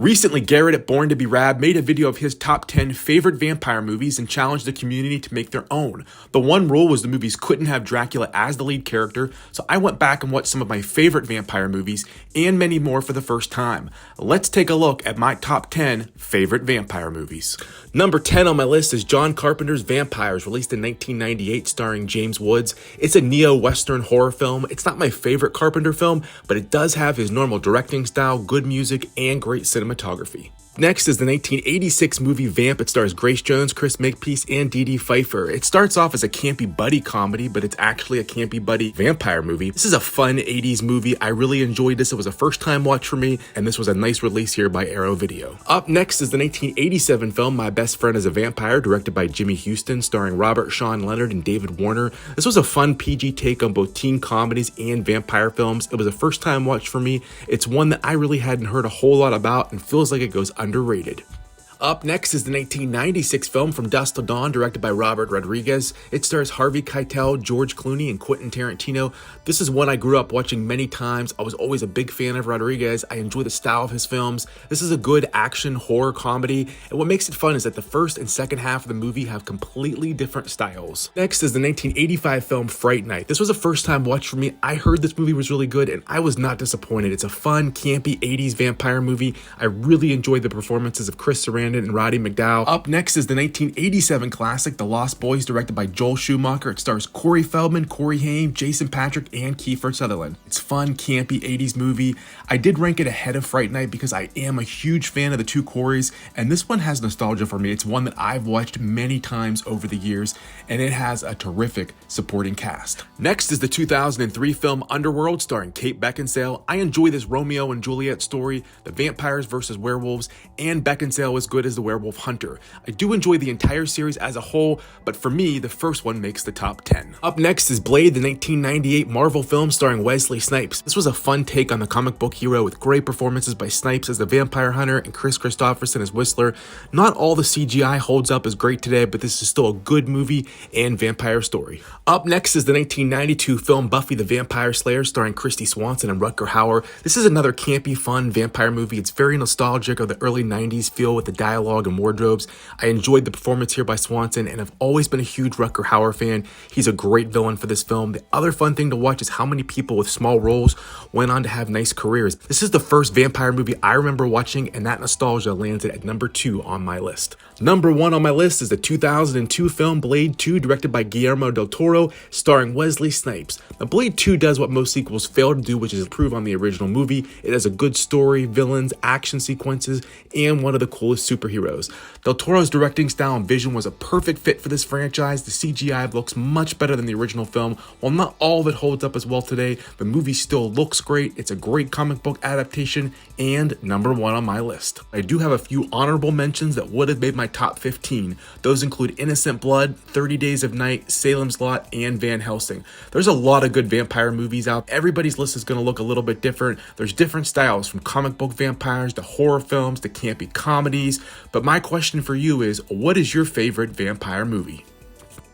Recently, Garrett at Born to Be Rad made a video of his top 10 favorite vampire movies and challenged the community to make their own. The one rule was the movies couldn't have Dracula as the lead character, so I went back and watched some of my favorite vampire movies and many more for the first time. Let's take a look at my top 10 favorite vampire movies. Number 10 on my list is John Carpenter's Vampires, released in 1998, starring James Woods. It's a neo-western horror film. It's not my favorite Carpenter film, but it does have his normal directing style, good music, and great cinematography. Next is the 1986 movie Vamp It. Stars Grace Jones, Chris Makepeace, and Dee Dee Pfeiffer. It starts off as a campy buddy comedy, but it's actually a campy buddy vampire movie. This is a fun 80s movie. I really enjoyed this. It was a first time watch for me, and this was a nice release here by Arrow Video. Up next is the 1987 film My Best Friend is a Vampire, directed by Jimmy Houston, starring Robert Sean Leonard and David Warner. This was a fun PG take on both teen comedies and vampire films. It was a first time watch for me. It's one that I really hadn't heard a whole lot about and feels like it goes underrated. Up next is the 1996 film From Dusk Till Dawn, directed by Robert Rodriguez. It stars Harvey Keitel, George Clooney, and Quentin Tarantino. This is one I grew up watching many times. I was always a big fan of Rodriguez. I enjoy the style of his films. This is a good action horror comedy, and what makes it fun is that the first and second half of the movie have completely different styles. Next is the 1985 film Fright Night. This was a first time watch for me. I heard this movie was really good, and I was not disappointed. It's a fun, campy 80s vampire movie. I really enjoyed the performances of Chris Sarandon and Roddy McDowall. Up next is the 1987 classic The Lost Boys, directed by Joel Schumacher. It stars Corey Feldman, Corey Haim, Jason Patrick, and Kiefer Sutherland. It's fun, campy 80s movie. I did rank it ahead of Fright Night because I am a huge fan of the two Coreys, and this one has nostalgia for me. It's one that I've watched many times over the years, and it has a terrific supporting cast. Next is the 2003 film Underworld, starring Kate Beckinsale. I enjoy this Romeo and Juliet story, the vampires versus werewolves, and Beckinsale is good as the werewolf hunter. I do enjoy the entire series as a whole, but for me, the first one makes the top 10. Up next is Blade, the 1998 Marvel film starring Wesley Snipes. This was a fun take on the comic book hero with great performances by Snipes as the vampire hunter and Chris Christopherson as Whistler. Not all the CGI holds up as great today, but this is still a good movie and vampire story. Up next is the 1992 film Buffy the Vampire Slayer, starring Christy Swanson and Rutger Hauer. This is another campy, fun vampire movie. It's very nostalgic of the early 90s feel with the dialogue and wardrobes. I enjoyed the performance here by Swanson, and I've always been a huge Rutger Hauer fan. He's a great villain for this film. The other fun thing to watch is how many people with small roles went on to have nice careers. This is the first vampire movie I remember watching, and that nostalgia lands it at number 2 on my list. Number 1 on my list is the 2002 film Blade 2, directed by Guillermo del Toro, starring Wesley Snipes. Now, Blade 2 does what most sequels fail to do, which is improve on the original movie. It has a good story, villains, action sequences, and one of the coolest superheroes. Del Toro's directing style and vision was a perfect fit for this franchise. The CGI looks much better than the original film. While not all of it holds up as well today, the movie still looks great. It's a great comic book adaptation and number 1 on my list. I do have a few honorable mentions that would have made my top 15. Those include Innocent Blood, 30 Days of Night, Salem's Lot, and Van Helsing. There's a lot of good vampire movies out. Everybody's list is going to look a little bit different. There's different styles, from comic book vampires to horror films to campy comedies. But my question for you is, what is your favorite vampire movie?